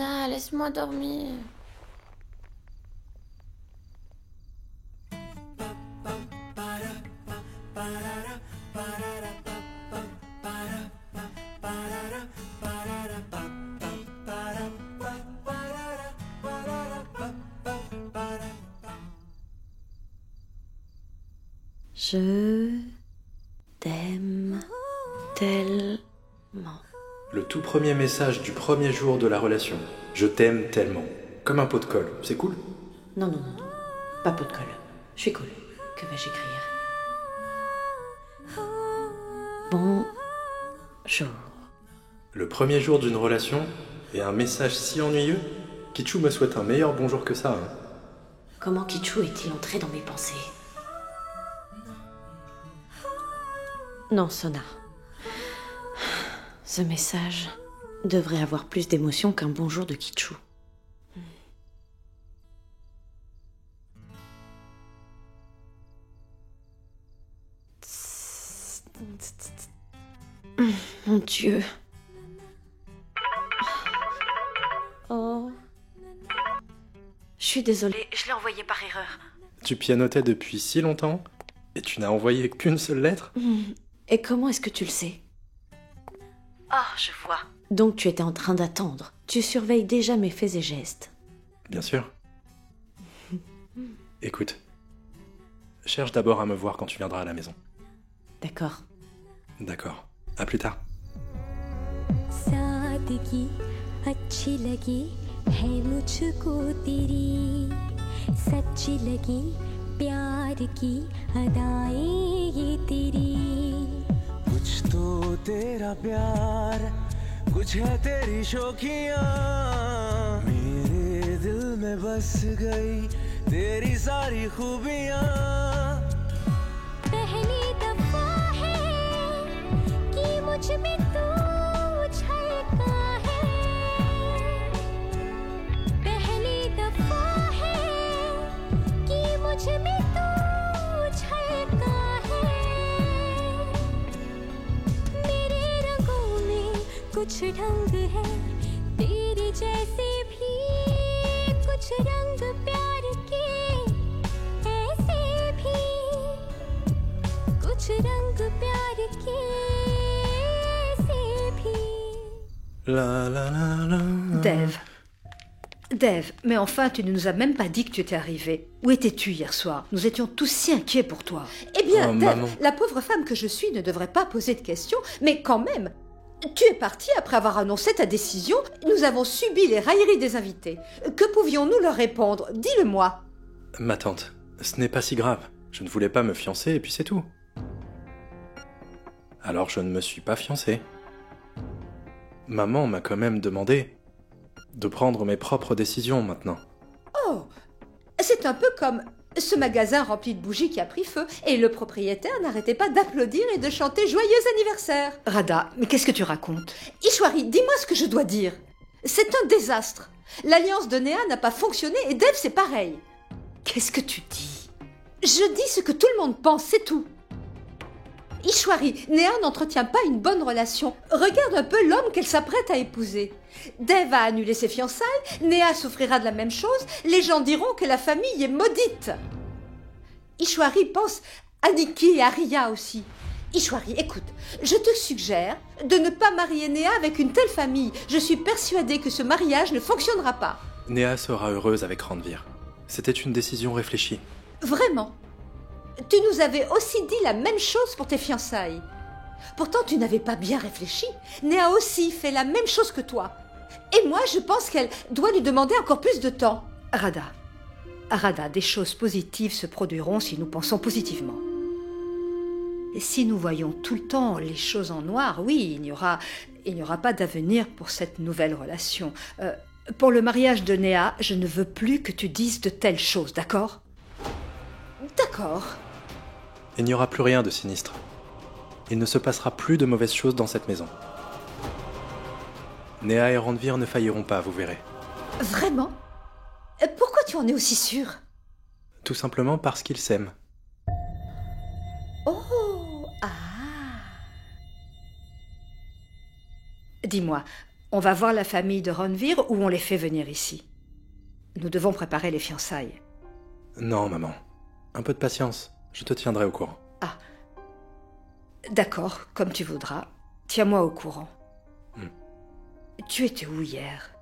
Sona, laisse-moi dormir. Je t'aime tellement. Le tout premier message du premier jour de la relation. Je t'aime tellement. Comme un pot de colle. C'est cool? Non, non, non, non. Pas pot de colle. Je suis cool. Que vais-je écrire? Bonjour. Le premier jour d'une relation et un message si ennuyeux? Kichu me souhaite un meilleur bonjour que ça. Hein. Comment Kichu est-il entré dans mes pensées? Non, Sona. Ce message devrait avoir plus d'émotion qu'un bonjour de Kichu. Mon Dieu. Oh. Je suis désolée, je l'ai envoyé par erreur. Tu pianotais depuis si longtemps et tu n'as envoyé qu'une seule lettre? Et comment est-ce que tu le sais? Ah, je vois. Donc tu étais en train d'attendre. Tu surveilles déjà mes faits et gestes. Bien sûr. Écoute, cherche d'abord à me voir quand tu viendras à la maison. D'accord. D'accord. À plus tard. सादगी अच्छी लगी है मुझको तेरी सच्ची लगी प्यार की अदाएं ये तेरी कुछ तो तेरा प्यार कुछ है तेरी शौकियाँ मेरे दिल में बस गई तेरी सारी खूबियाँ पहली दफा है कि मुझ में तू झलका है पहली दफा है कि मुझ में तू झलका है मेरे रंगों में कुछ ढंग है तेरे जैसे भी कुछ रंग प्यार के ऐसे भी कुछ रंग प्यार के ऐसे भी La la la la. Dave, mais enfin, tu ne nous as même pas dit que tu étais arrivé. Où étais-tu hier soir? Nous étions tous si inquiets pour toi. Eh bien, Oh, Dave, maman. la pauvre femme que je suis ne devrait pas poser de questions, mais quand même, tu es parti après avoir annoncé ta décision. Nous avons subi les railleries des invités. Que pouvions-nous leur répondre? Dis-le-moi. Ma tante, ce n'est pas si grave. Je ne voulais pas me fiancer et puis c'est tout. Alors je ne me suis pas fiancé. Maman m'a quand même demandé de prendre mes propres décisions maintenant. Oh, c'est un peu comme ce magasin rempli de bougies qui a pris feu et le propriétaire n'arrêtait pas d'applaudir et de chanter joyeux anniversaire. Rada, mais qu'est-ce que tu racontes? Ishwari, dis-moi ce que je dois dire. C'est un désastre. L'alliance de Néha n'a pas fonctionné et Dev c'est pareil. Qu'est-ce que tu dis? Je dis ce que tout le monde pense, c'est tout. Ishwari, Néha n'entretient pas une bonne relation. Regarde un peu l'homme qu'elle s'apprête à épouser. Dev a annulé ses fiançailles, Néha souffrira de la même chose, les gens diront que la famille est maudite. Ishwari pense à Nikki et à Ria aussi. Ishwari, écoute, je te suggère de ne pas marier Néha avec une telle famille. Je suis persuadée que ce mariage ne fonctionnera pas. Néha sera heureuse avec Ranvir. C'était une décision réfléchie. Vraiment. Tu nous avais aussi dit la même chose pour tes fiançailles. Pourtant, tu n'avais pas bien réfléchi. Néha aussi fait la même chose que toi. Et moi, je pense qu'elle doit lui demander encore plus de temps. Rada, des choses positives se produiront si nous pensons positivement. Et si nous voyons tout le temps les choses en noir, oui, il n'y aura pas d'avenir pour cette nouvelle relation. Pour le mariage de Néha, je ne veux plus que tu dises de telles choses, d'accord? D'accord. Il n'y aura plus rien de sinistre. Il ne se passera plus de mauvaises choses dans cette maison. Néha et Ranvir ne failliront pas, vous verrez. Vraiment? Pourquoi tu en es aussi sûr? Tout simplement parce qu'ils s'aiment. Oh, ah. Dis-moi, On va voir la famille de Ronvir ou on les fait venir ici. Nous devons préparer les fiançailles. Non, maman. Un peu de patience. Je te tiendrai au courant. Ah. D'accord, comme tu voudras. Tiens-moi au courant. Tu étais où hier?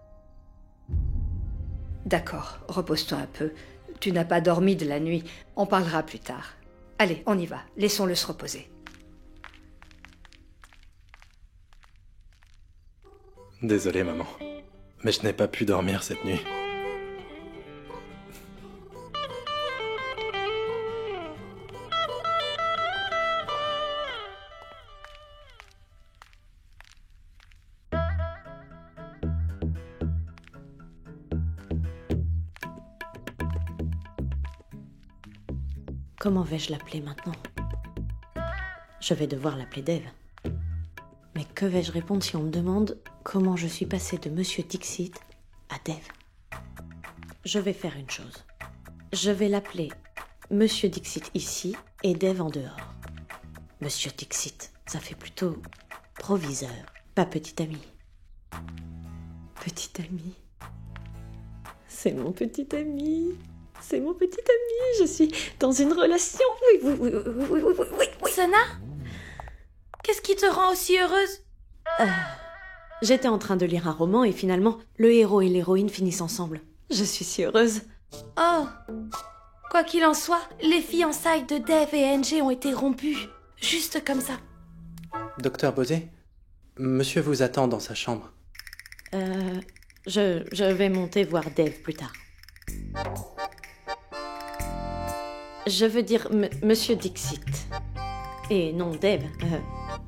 D'accord, repose-toi un peu. Tu n'as pas dormi de la nuit. On parlera plus tard. Allez, on y va. Laissons-le se reposer. Désolé, maman. Mais je n'ai pas pu dormir cette nuit. Comment vais-je l'appeler maintenant? Je vais devoir l'appeler Dev. Mais que vais-je répondre si on me demande comment je suis passée de Monsieur Dixit à Dev? Je vais faire une chose. Je vais l'appeler Monsieur Dixit ici et Dev en dehors. Monsieur Dixit, ça fait plutôt proviseur, pas petit ami. Petit ami. C'est mon petit ami. C'est mon petit ami. Je suis dans une relation. Oui. Sona, qu'est-ce qui te rend aussi heureuse? J'étais en train de lire un roman et finalement, le héros et l'héroïne finissent ensemble. Je suis si heureuse. Oh, quoi qu'il en soit, les fiançailles de Dev et NG ont été rompues. Juste comme ça. Docteur Bosé, monsieur vous attend dans sa chambre. Je vais monter voir Dev plus tard. Je veux dire Monsieur Dixit. Et non Dev.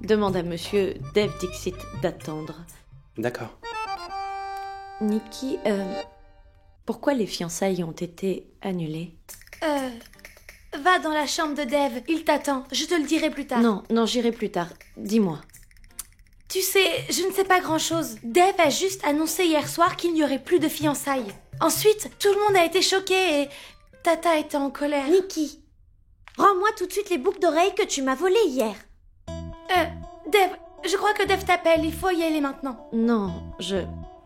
Demande à Monsieur Dev Dixit d'attendre. D'accord. Nikki, pourquoi les fiançailles ont été annulées? Va dans la chambre de Dev, il t'attend. Je te le dirai plus tard. Non, j'irai plus tard. Dis-moi. Tu sais, je ne sais pas grand-chose. Dev a juste annoncé hier soir qu'il n'y aurait plus de fiançailles. Ensuite, tout le monde a été choqué et Tata était en colère. Nikki, rends-moi tout de suite les boucles d'oreilles que tu m'as volées hier. Dev, je crois que Dev t'appelle, il faut y aller maintenant. Non,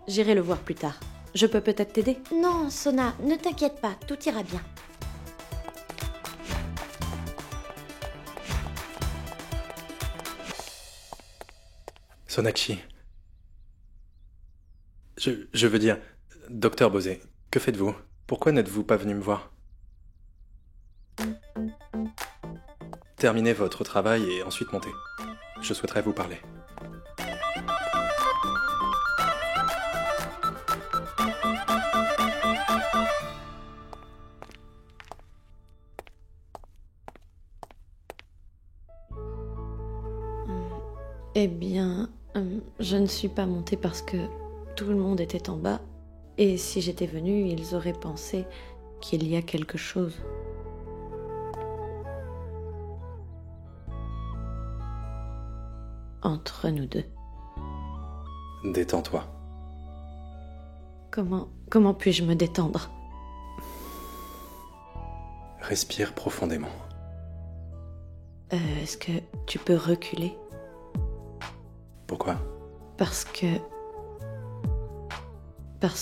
j'irai le voir plus tard. Je peux peut-être t'aider? Non, Sona, ne t'inquiète pas, tout ira bien. Sonakshi. Je veux dire, docteur Bosé, que faites-vous? Pourquoi n'êtes-vous pas venu me voir? Terminez votre travail et ensuite montez. Je souhaiterais vous parler. Eh bien, je ne suis pas montée parce que tout le monde était en bas. Et si j'étais venue, ils auraient pensé qu'il y a quelque chose. Entre nous deux. Détends-toi. Comment puis-je me détendre? Respire profondément. Est-ce que tu peux reculer? Pourquoi? Parce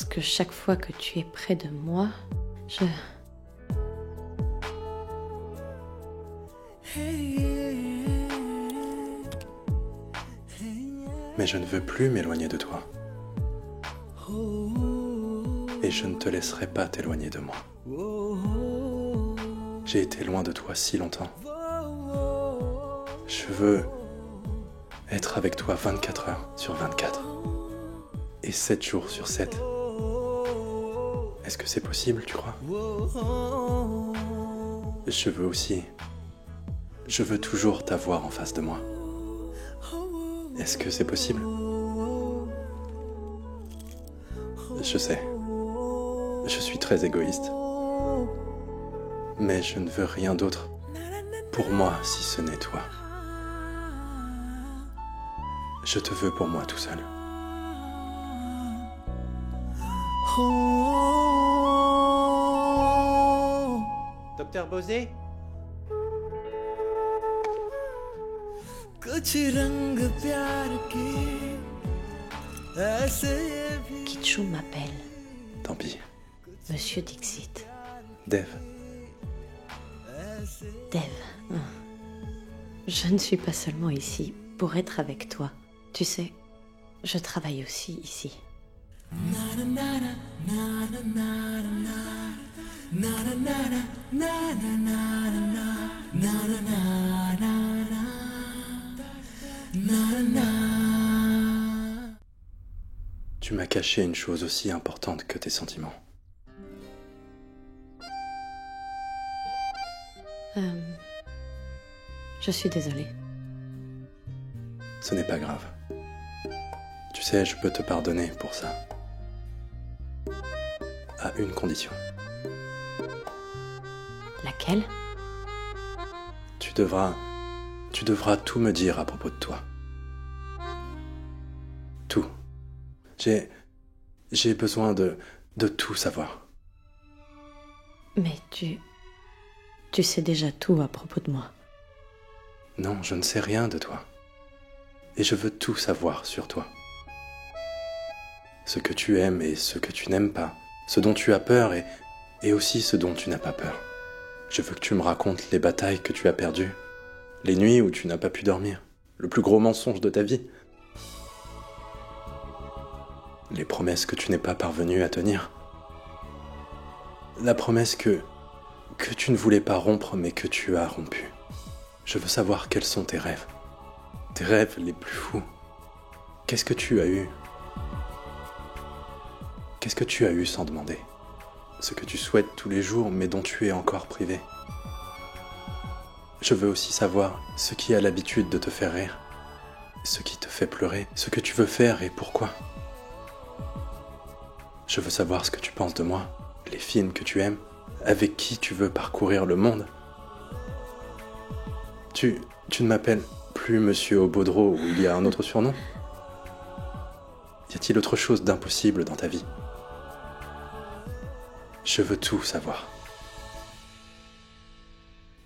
que chaque fois que tu es près de moi, Mais je ne veux plus m'éloigner de toi. Et je ne te laisserai pas t'éloigner de moi. J'ai été loin de toi si longtemps. Je veux être avec toi 24 heures sur 24. Et 7 jours sur 7. Est-ce que c'est possible, tu crois? Je veux toujours t'avoir en face de moi. Est-ce que c'est possible? Je sais. Je suis très égoïste. Mais je ne veux rien d'autre pour moi si ce n'est toi. Je te veux pour moi tout seul. Docteur Bosé? कुछ रंग प्यार के Kitschou m'appelle. Tant pis. Monsieur Dixit. Dev. Dev. Je ne suis pas seulement ici pour être avec toi. Tu sais, je travaille aussi ici. Tu m'as caché une chose aussi importante que tes sentiments. Je suis désolée. Ce n'est pas grave. Tu sais, je peux te pardonner pour ça. À une condition. Laquelle? Tu devras tout me dire à propos de toi. Tout. J'ai besoin de tout savoir. Mais tu sais déjà tout à propos de moi. Non, je ne sais rien de toi. Et je veux tout savoir sur toi. Ce que tu aimes et ce que tu n'aimes pas. Ce dont tu as peur et aussi ce dont tu n'as pas peur. Je veux que tu me racontes les batailles que tu as perdues. Les nuits où tu n'as pas pu dormir. Le plus gros mensonge de ta vie. Les promesses que tu n'es pas parvenu à tenir. La promesse que tu ne voulais pas rompre mais que tu as rompu. Je veux savoir quels sont tes rêves. Tes rêves les plus fous. Qu'est-ce que tu as eu? Qu'est-ce que tu as eu sans demander? Ce que tu souhaites tous les jours mais dont tu es encore privé. Je veux aussi savoir ce qui a l'habitude de te faire rire, ce qui te fait pleurer, ce que tu veux faire et pourquoi. Je veux savoir ce que tu penses de moi, les films que tu aimes, avec qui tu veux parcourir le monde. Tu ne m'appelles plus Monsieur Aubaudreau ou il y a un autre surnom? Y a-t-il autre chose d'impossible dans ta vie? Je veux tout savoir.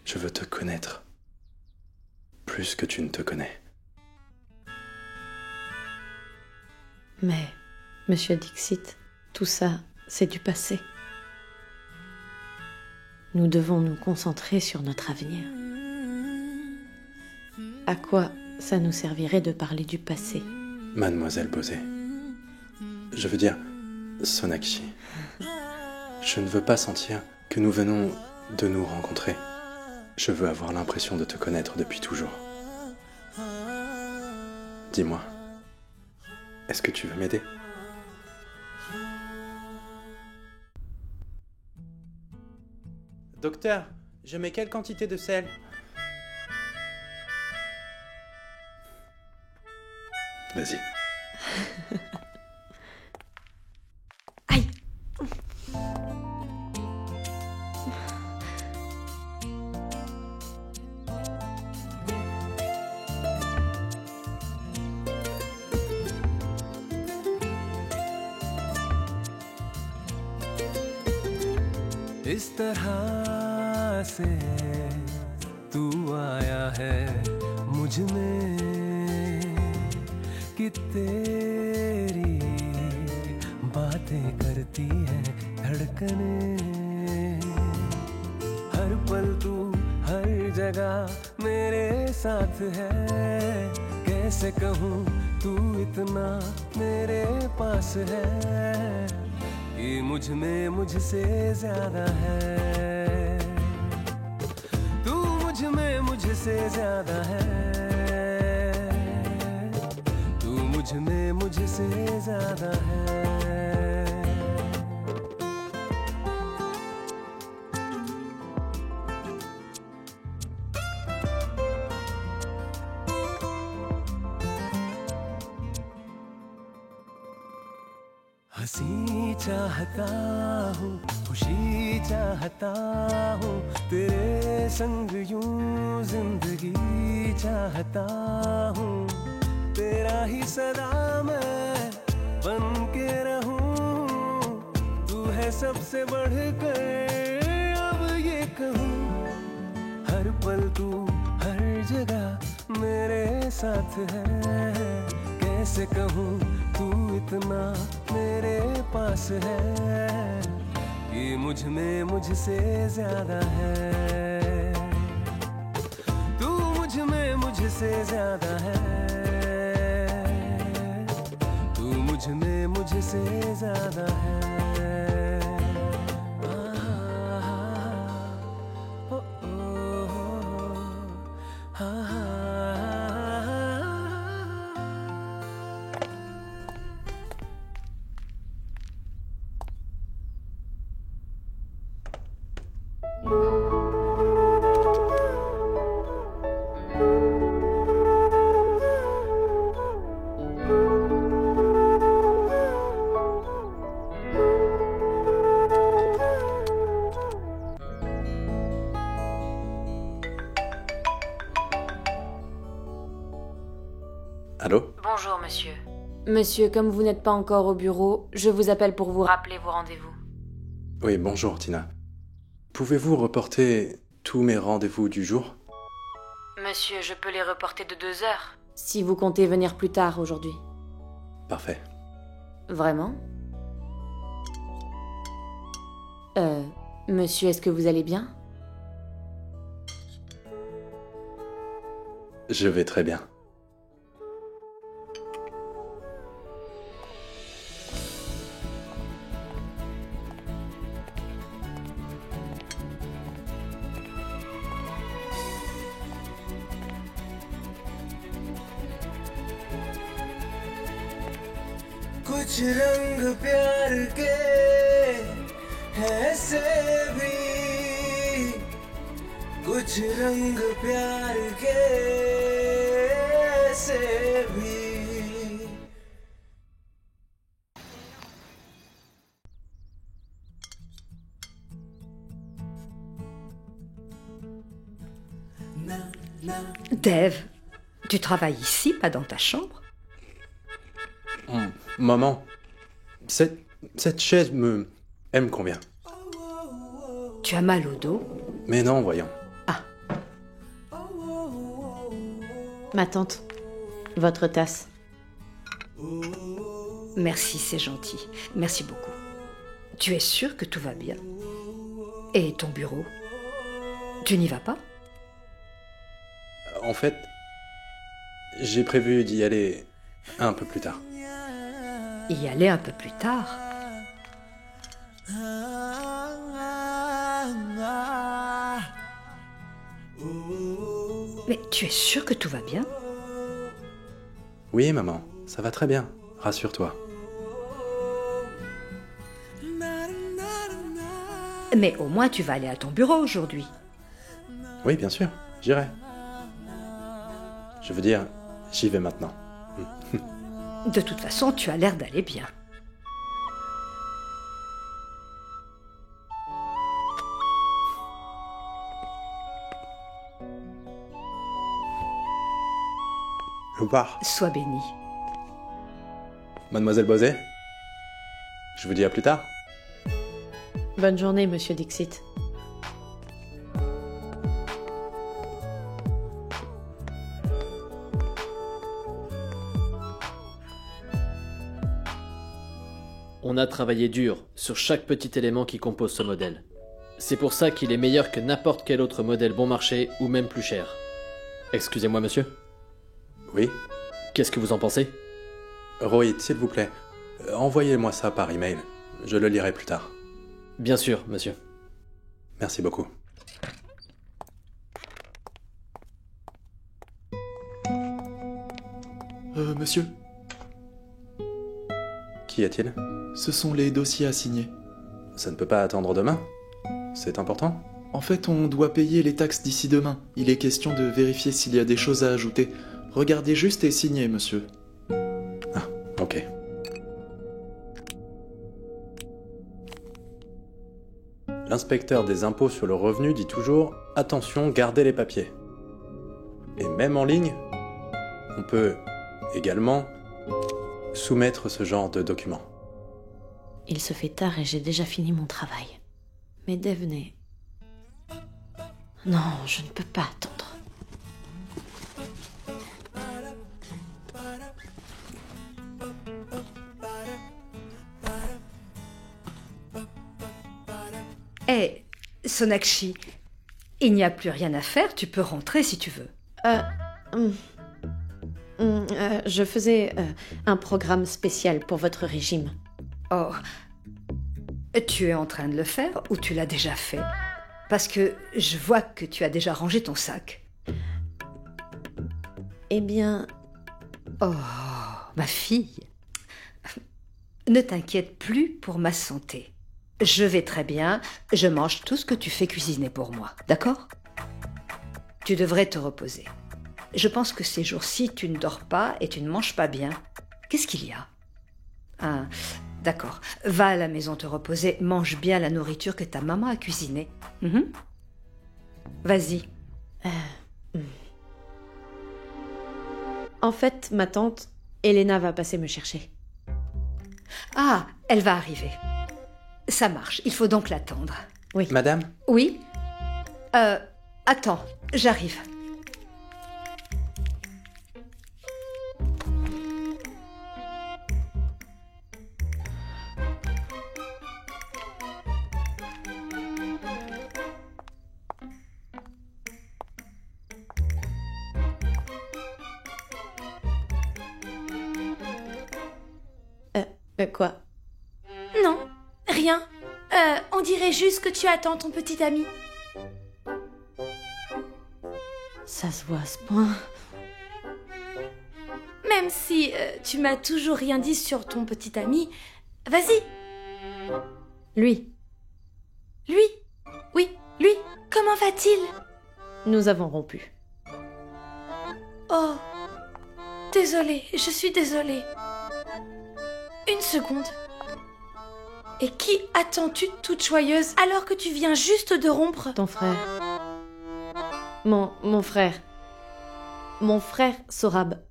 Je veux te connaître. Plus que tu ne te connais. Mais, Monsieur Dixit, tout ça, c'est du passé. Nous devons nous concentrer sur notre avenir. À quoi ça nous servirait de parler du passé? Mademoiselle Bosé. Je veux dire, Sonakshi. Je ne veux pas sentir que nous venons de nous rencontrer. Je veux avoir l'impression de te connaître depuis toujours. Dis-moi, est-ce que tu veux m'aider? Docteur, je mets quelle quantité de sel? Vas-y. Aïe! इस तरह से तू आया है मुझ में कि तेरी बातें करती है धड़कने हर पल तू हर जगह मेरे साथ है कैसे कहूँ तू इतना मेरे पास है कि मुझ में मुझसे ज्यादा है तू मुझ में मुझसे ज्यादा है तू मुझ में मुझसे ज्यादा है हंसी चाहता हूँ खुशी चाहता हूँ तेरे संग यूं जिंदगी चाहता हूँ तेरा ही सदा मैं बन के रहूँ तू है सबसे बढ़कर अब ये कहूँ हर पल तू हर जगह मेरे साथ है कैसे कहूँ तू इतना मेरे पास है कि मुझ में मुझसे ज्यादा है तू मुझ में मुझसे ज्यादा है तू मुझ में मुझसे ज्यादा है Allô? Bonjour, monsieur. Monsieur, comme vous n'êtes pas encore au bureau, je vous appelle pour vous rappeler vos rendez-vous. Oui, bonjour, Tina. Pouvez-vous reporter tous mes rendez-vous du jour? Monsieur, je peux les reporter de 2 heures. Si vous comptez venir plus tard aujourd'hui. Parfait. Vraiment? Monsieur, est-ce que vous allez bien? Je vais très bien. कुछ रंग प्यार के ऐसे भी कुछ रंग प्यार के ऐसे भी Dave, tu travailles ici, pas dans ta chambre? Maman, cette chaise elle me convient. Tu as mal au dos? Mais non, voyons. Ma tante, votre tasse. Merci, c'est gentil. Merci beaucoup. Tu es sûr que tout va bien? Et ton bureau? Tu n'y vas pas? En fait, j'ai prévu d'y aller un peu plus tard. Y aller un peu plus tard? Mais tu es sûr que tout va bien? Oui, maman, ça va très bien. Rassure-toi. Mais au moins tu vas aller à ton bureau aujourd'hui. Oui, bien sûr, j'irai. Je veux dire, j'y vais maintenant. De toute façon, tu as l'air d'aller bien. Au revoir. Sois bénie. Mademoiselle Bosé, je vous dis à plus tard. Bonne journée, monsieur Dixit. On a travaillé dur sur chaque petit élément qui compose ce modèle. C'est pour ça qu'il est meilleur que n'importe quel autre modèle bon marché ou même plus cher. Excusez-moi, monsieur. Oui? Qu'est-ce que vous en pensez? Rohit, s'il vous plaît, envoyez-moi ça par email. Je le lirai plus tard. Bien sûr, monsieur. Merci beaucoup. Monsieur, Qu'y a-t-il? ce sont les dossiers à signer. Ça ne peut pas attendre demain? C'est important? En fait, on doit payer les taxes d'ici demain. Il est question de vérifier s'il y a des choses à ajouter. Regardez juste et signez, monsieur. Ah, ok. L'inspecteur des impôts sur le revenu dit toujours « Attention, gardez les papiers ». Et même en ligne, on peut également soumettre ce genre de documents. Il se fait tard et j'ai déjà fini mon travail. Mais Dave n'est... Non, je ne peux pas attendre. Sonakshi, il n'y a plus rien à faire, tu peux rentrer si tu veux. Je faisais un programme spécial pour votre régime. Oh, tu es en train de le faire ou tu l'as déjà fait? Parce que je vois que tu as déjà rangé ton sac. Eh bien... Oh, ma fille, ne t'inquiète plus pour ma santé. Je vais très bien, je mange tout ce que tu fais cuisiner pour moi, d'accord? Tu devrais te reposer. Je pense que ces jours-ci, tu ne dors pas et tu ne manges pas bien. Qu'est-ce qu'il y a? Ah, d'accord. Va à la maison te reposer, mange bien la nourriture que ta maman a cuisinée. Vas-y. En fait, ma tante, Elena va passer me chercher. Ah, elle va arriver. Ça marche, il faut donc l'attendre. Oui. Madame? Oui? Attends, j'arrive. Quoi? Non, rien. On dirait juste que tu attends ton petit ami. Ça se voit à ce point. Même si tu m'as toujours rien dit sur ton petit ami, vas-y. Lui. Lui? Oui, lui. Comment va-t-il? Nous avons rompu. Oh, désolée, je suis désolée. Une seconde. Et qui attends-tu toute joyeuse alors que tu viens juste de rompre? Ton frère. Mon frère. Mon frère Sorab.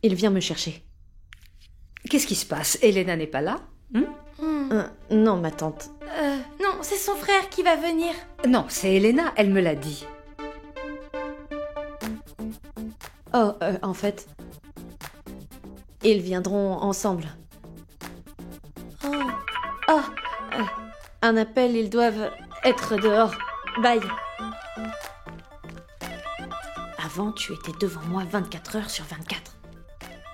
Il vient me chercher. Qu'est-ce qui se passe? Elena n'est pas là? Non, ma tante. Non, c'est son frère qui va venir. Non, c'est Elena, elle me l'a dit. Oh, en fait... Ils viendront ensemble. Un appel, ils doivent être dehors. Bye. Avant, tu étais devant moi 24 heures sur 24.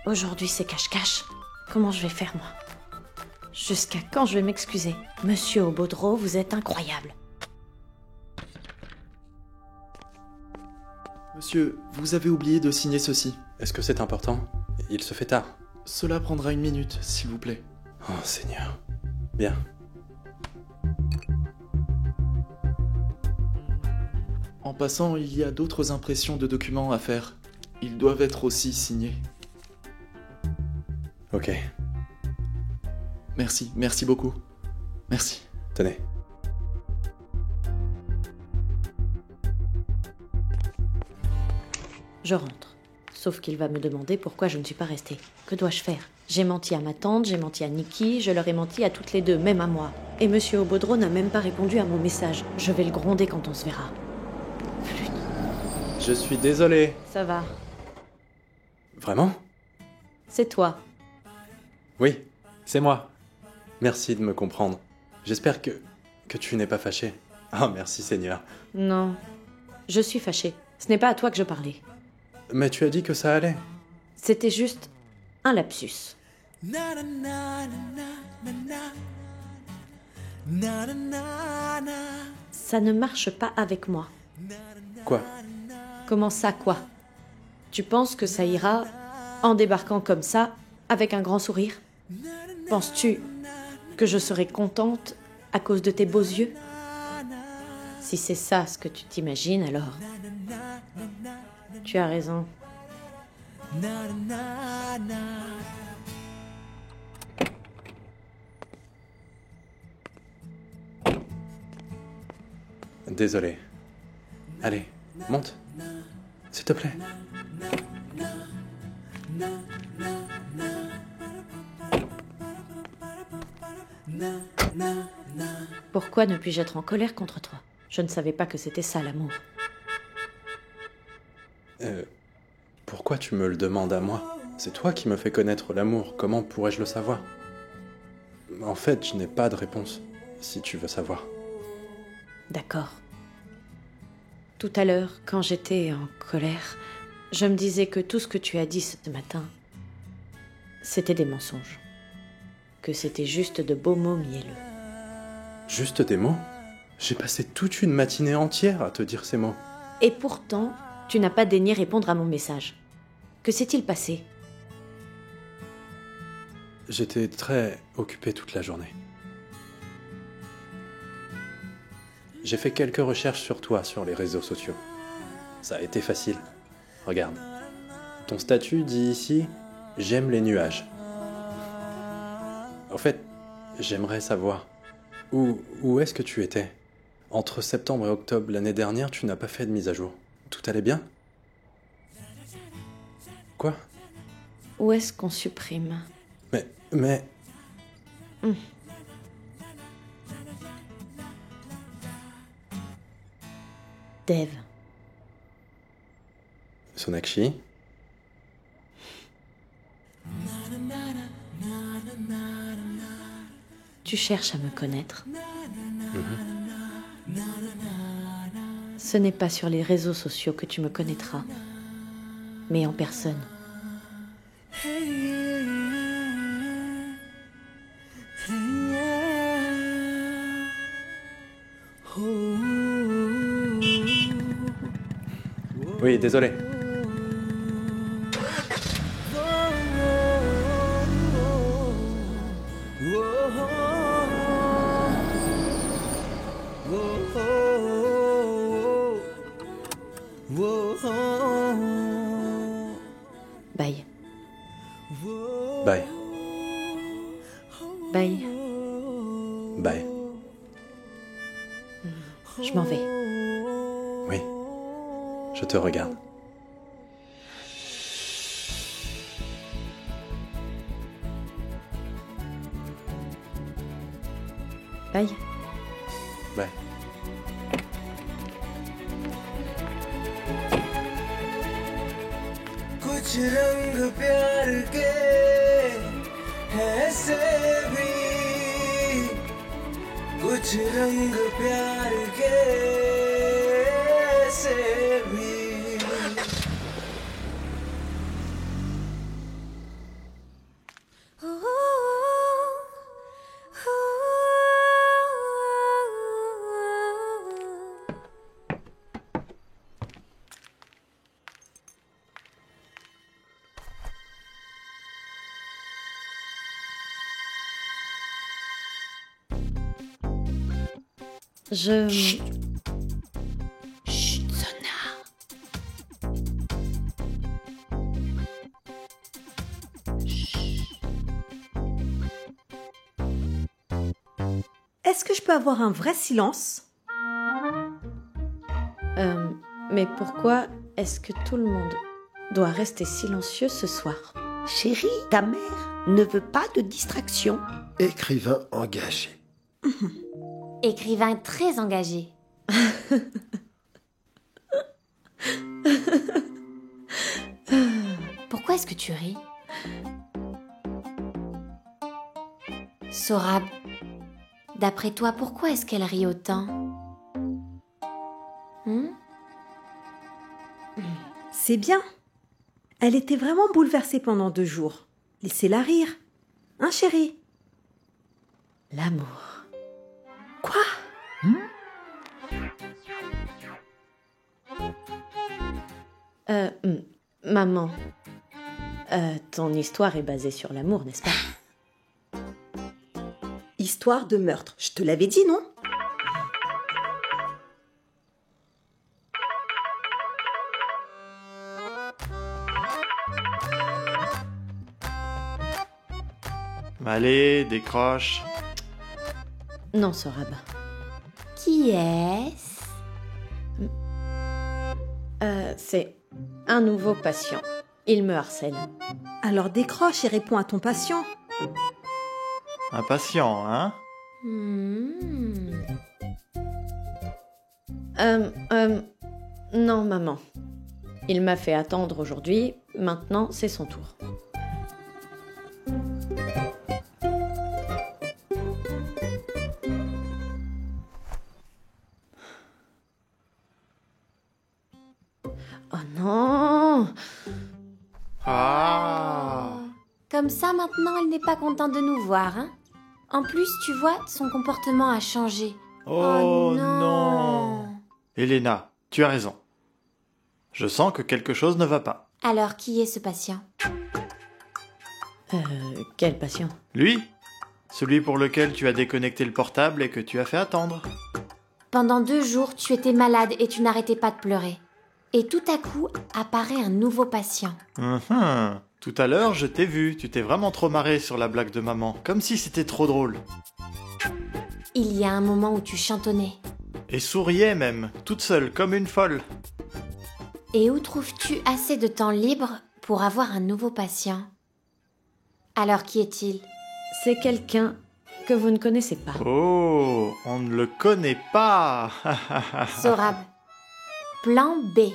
Aujourd'hui, c'est cache-cache. Comment je vais faire, moi? Jusqu'à quand je vais m'excuser? Monsieur Obodro, vous êtes incroyable. Monsieur, vous avez oublié de signer ceci. Est-ce que c'est important? Il se fait tard. Cela prendra 1 minute, s'il vous plaît. Oh, Seigneur. Bien. En passant, il y a d'autres impressions de documents à faire. Ils doivent être aussi signés. Ok. Merci beaucoup. Merci. Tenez. Je rentre. Sauf qu'il va me demander pourquoi je ne suis pas restée. Que dois-je faire? J'ai menti à ma tante, j'ai menti à Nikki, je leur ai menti à toutes les deux, même à moi. Et Monsieur Obodro n'a même pas répondu à mon message. Je vais le gronder quand on se verra. Flûte. Je suis désolé. Ça va. Vraiment? C'est toi. Oui, c'est moi. Merci de me comprendre. J'espère que tu n'es pas fâché. Ah, merci Seigneur. Non. Je suis fâchée. Ce n'est pas à toi que je parlais. Mais tu as dit que ça allait. C'était juste un lapsus. Ça ne marche pas avec moi. Quoi? Comment ça, quoi? Tu penses que ça ira en débarquant comme ça, avec un grand sourire? Penses-tu que je serai contente à cause de tes beaux yeux? Si c'est ça ce que tu t'imagines, alors... Tu as raison. Désolé. Allez, monte. S'il te plaît. Pourquoi ne puis-je être en colère contre toi? Je ne savais pas que c'était ça, l'amour. Pourquoi tu me le demandes à moi? C'est toi qui me fais connaître l'amour. Comment pourrais-je le savoir? En fait, je n'ai pas de réponse, si tu veux savoir. D'accord. Tout à l'heure, quand j'étais en colère, je me disais que tout ce que tu as dit ce matin, c'était des mensonges. Que c'était juste de beaux mots mielleux. Juste des mots? J'ai passé toute une matinée entière à te dire ces mots. Et pourtant, tu n'as pas daigné répondre à mon message. Que s'est-il passé? J'étais très occupé toute la journée. J'ai fait quelques recherches sur toi sur les réseaux sociaux. Ça a été facile. Regarde. Ton statut dit ici « J'aime les nuages ». En fait, j'aimerais savoir où est-ce que tu étais? Entre septembre et octobre l'année dernière, tu n'as pas fait de mise à jour. Tout allait bien? Quoi? Où est-ce qu'on supprime? Mais... Dev. Sonakshi? Tu cherches à me connaître. Ce n'est pas sur les réseaux sociaux que tu me connaîtras, mais en personne. Oui, désolé. Bye. Bye. Bye. Bye. Je m'en vais. Oui. Je te regarde. Bye. Bye. कुछ रंग प्यार के ऐसे भी कुछ रंग प्यार के ऐसे भी Chut, Sona. Est-ce que je peux avoir un vrai silence? Mais pourquoi est-ce que tout le monde doit rester silencieux ce soir? Chérie, ta mère ne veut pas de distraction. Écrivain engagé. Écrivain très engagé. Pourquoi est-ce que tu ris? Sorab, d'après toi, pourquoi est-ce qu'elle rit autant? C'est bien. Elle était vraiment bouleversée pendant 2 jours. Laissez-la rire. Hein, chérie? L'amour. Quoi? Maman, ton histoire est basée sur l'amour, n'est-ce pas? Histoire de meurtre. Je te l'avais dit, non? Allez, décroche. Non, Sorab. Qui est-ce? C'est un nouveau patient. Il me harcèle. Alors décroche et réponds à ton patient. Impatient, hein? Non, maman. Il m'a fait attendre aujourd'hui. Maintenant, c'est son tour. non. Ah. Comme ça, maintenant, elle n'est pas contente de nous voir, hein? En plus, tu vois, son comportement a changé. Oh non. Elena, tu as raison. Je sens que quelque chose ne va pas. Alors, qui est ce patient? Quel patient? Lui? Celui pour lequel tu as déconnecté le portable et que tu as fait attendre. Pendant 2 jours, tu étais malade et tu n'arrêtais pas de pleurer. Et tout à coup, apparaît un nouveau patient. Tout à l'heure, je t'ai vu. Tu t'es vraiment trop marré sur la blague de maman. Comme si c'était trop drôle. Il y a un moment où tu chantonnais. Et souriais même, toute seule, comme une folle. Et où trouves-tu assez de temps libre pour avoir un nouveau patient? Alors qui est-il? C'est quelqu'un que vous ne connaissez pas. Oh, on ne le connaît pas. Sorab. Plan B.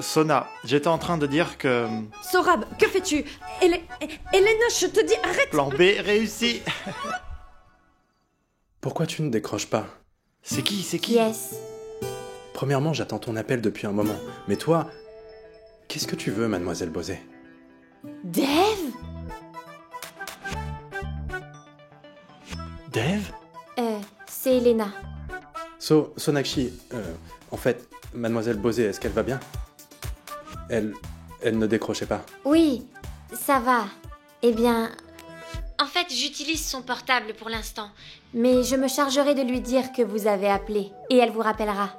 Sona, j'étais en train de dire que... Sorab, que fais-tu? Elena, je te dis, arrête! Plan B réussi. Pourquoi tu ne décroches pas? C'est qui? Qui est-ce? Premièrement, j'attends ton appel depuis un moment. Mais toi, qu'est-ce que tu veux, mademoiselle Bosé? Dave? Dave? C'est Elena. Sonakshi, en fait, mademoiselle Bosé, est-ce qu'elle va bien? Elle ne décrochait pas. Oui, ça va. Eh bien... En fait, j'utilise son portable pour l'instant. Mais je me chargerai de lui dire que vous avez appelé. Et elle vous rappellera.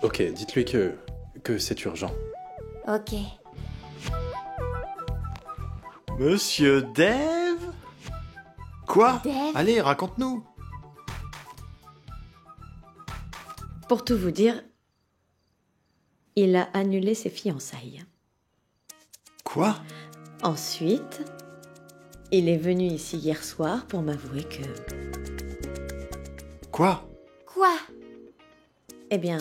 Ok, dites-lui que c'est urgent. Ok. Monsieur Dave? Quoi? Dave? Allez, raconte-nous. Pour tout vous dire, il a annulé ses fiançailles. Quoi? Ensuite, il est venu ici hier soir pour m'avouer que... Quoi? Quoi? Eh bien...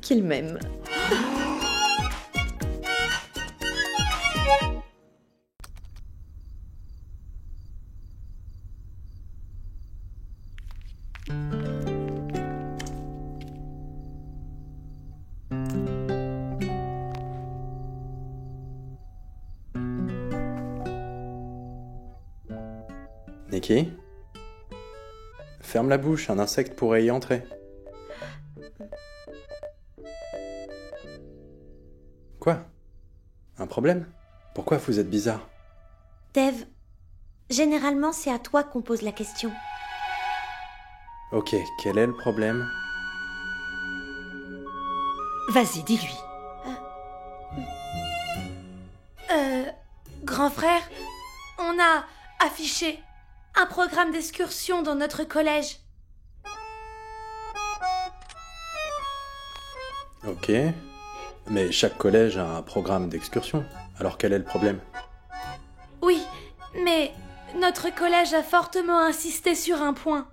qu'il m'aime. Nikki? Ferme la bouche, un insecte pourrait y entrer. Quoi? Un problème? Pourquoi vous êtes bizarre? Dave, généralement c'est à toi qu'on pose la question. Ok, quel est le problème? Vas-y, dis-lui. Grand frère, on a affiché un programme d'excursion dans notre collège. Ok, mais chaque collège a un programme d'excursion. Alors quel est le problème? Oui, mais notre collège a fortement insisté sur un point.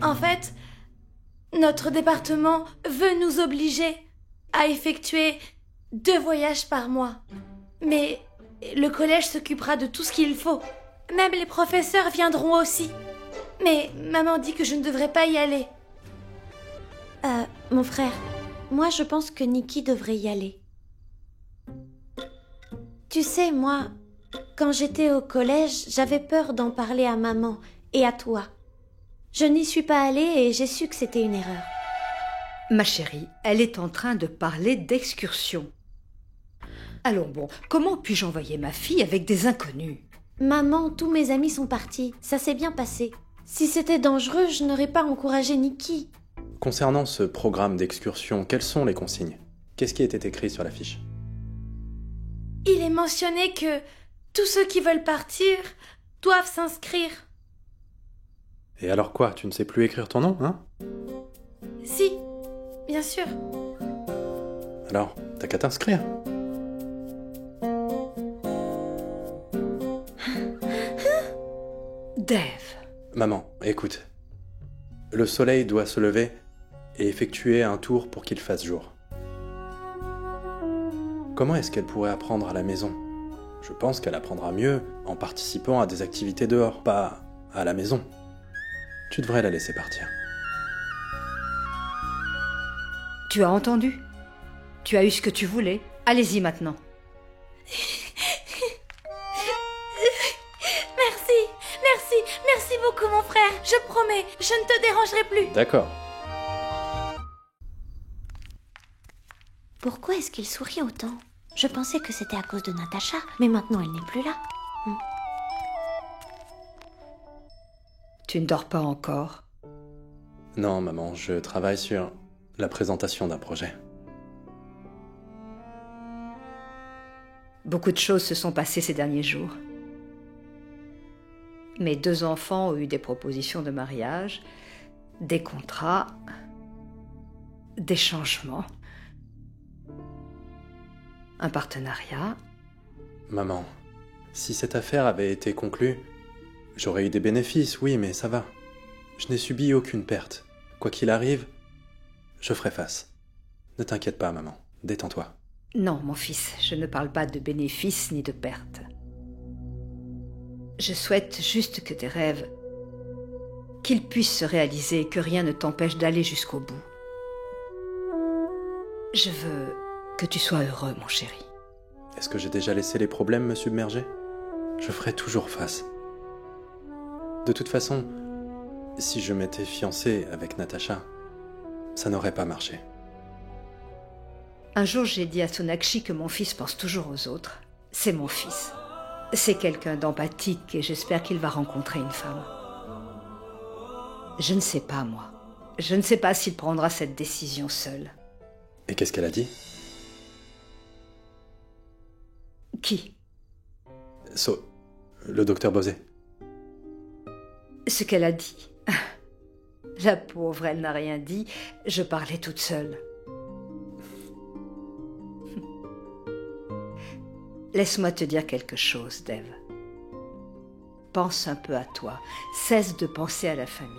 En fait, notre département veut nous obliger à effectuer 2 voyages par mois. Mais le collège s'occupera de tout ce qu'il faut. Même les professeurs viendront aussi. Mais maman dit que je ne devrais pas y aller. Mon frère, moi je pense que Nikki devrait y aller. Tu sais, moi, quand j'étais au collège, j'avais peur d'en parler à maman et à toi. Je n'y suis pas allée et j'ai su que c'était une erreur. Ma chérie, elle est en train de parler d'excursion. Allons bon, comment puis-je envoyer ma fille avec des inconnus? Maman, tous mes amis sont partis. Ça s'est bien passé. Si c'était dangereux, je n'aurais pas encouragé Nikki. Concernant ce programme d'excursion, quelles sont les consignes? Qu'est-ce qui était écrit sur la fiche? Il est mentionné que tous ceux qui veulent partir doivent s'inscrire. Et alors quoi? Tu ne sais plus écrire ton nom, hein? Si, bien sûr. Alors, t'as qu'à t'inscrire. Dave. Maman, écoute. Le soleil doit se lever et effectuer un tour pour qu'il fasse jour. Comment est-ce qu'elle pourrait apprendre à la maison? Je pense qu'elle apprendra mieux en participant à des activités dehors, pas à la maison. Tu devrais la laisser partir. Tu as entendu? Tu as eu ce que tu voulais. Allez-y maintenant. Merci beaucoup mon frère. Je promets, je ne te dérangerai plus. D'accord. Pourquoi est-ce qu'il sourit autant? Je pensais que c'était à cause de Natacha, mais maintenant elle n'est plus là. Tu ne dors pas encore? Non, maman, je travaille sur la présentation d'un projet. Beaucoup de choses se sont passées ces derniers jours. Mes 2 enfants ont eu des propositions de mariage, des contrats, des changements, un partenariat. Maman, si cette affaire avait été conclue, j'aurais eu des bénéfices, oui, mais ça va. Je n'ai subi aucune perte. Quoi qu'il arrive, je ferai face. Ne t'inquiète pas, maman. Détends-toi. Non, mon fils, je ne parle pas de bénéfices ni de pertes. Je souhaite juste que tes rêves, qu'ils puissent se réaliser et que rien ne t'empêche d'aller jusqu'au bout. Je veux que tu sois heureux, mon chéri. Est-ce que j'ai déjà laissé les problèmes me submerger? Je ferai toujours face. De toute façon, si je m'étais fiancé avec Natacha, ça n'aurait pas marché. Un jour, j'ai dit à Sonakshi que mon fils pense toujours aux autres. C'est mon fils. C'est quelqu'un d'empathique et j'espère qu'il va rencontrer une femme. Je ne sais pas, moi. Je ne sais pas s'il prendra cette décision seul. Et qu'est-ce qu'elle a dit? Qui? Le docteur Bosé. Ce qu'elle a dit. La pauvre, elle n'a rien dit. Je parlais toute seule. Laisse-moi te dire quelque chose, Dev. Pense un peu à toi. Cesse de penser à la famille.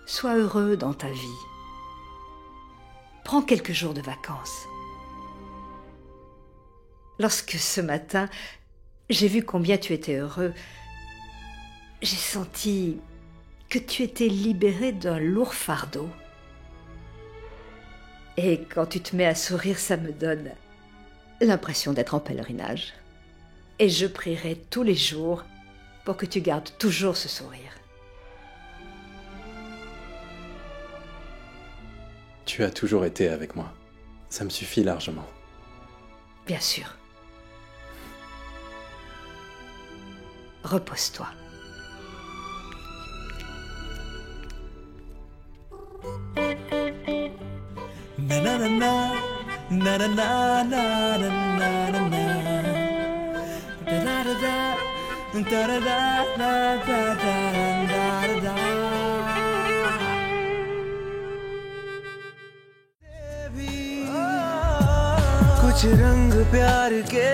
Sois heureux dans ta vie. Prends quelques jours de vacances. Lorsque ce matin, j'ai vu combien tu étais heureux, j'ai senti que tu étais libéré d'un lourd fardeau. Et quand tu te mets à sourire, ça me donne l'impression d'être en pèlerinage. Et je prierai tous les jours pour que tu gardes toujours ce sourire. Tu as toujours été avec moi. Ça me suffit largement. Bien sûr. Repose-toi. Na na na na, na na na na na na na. Da da da da, da da da da da da da. कुछ रंग प्यार के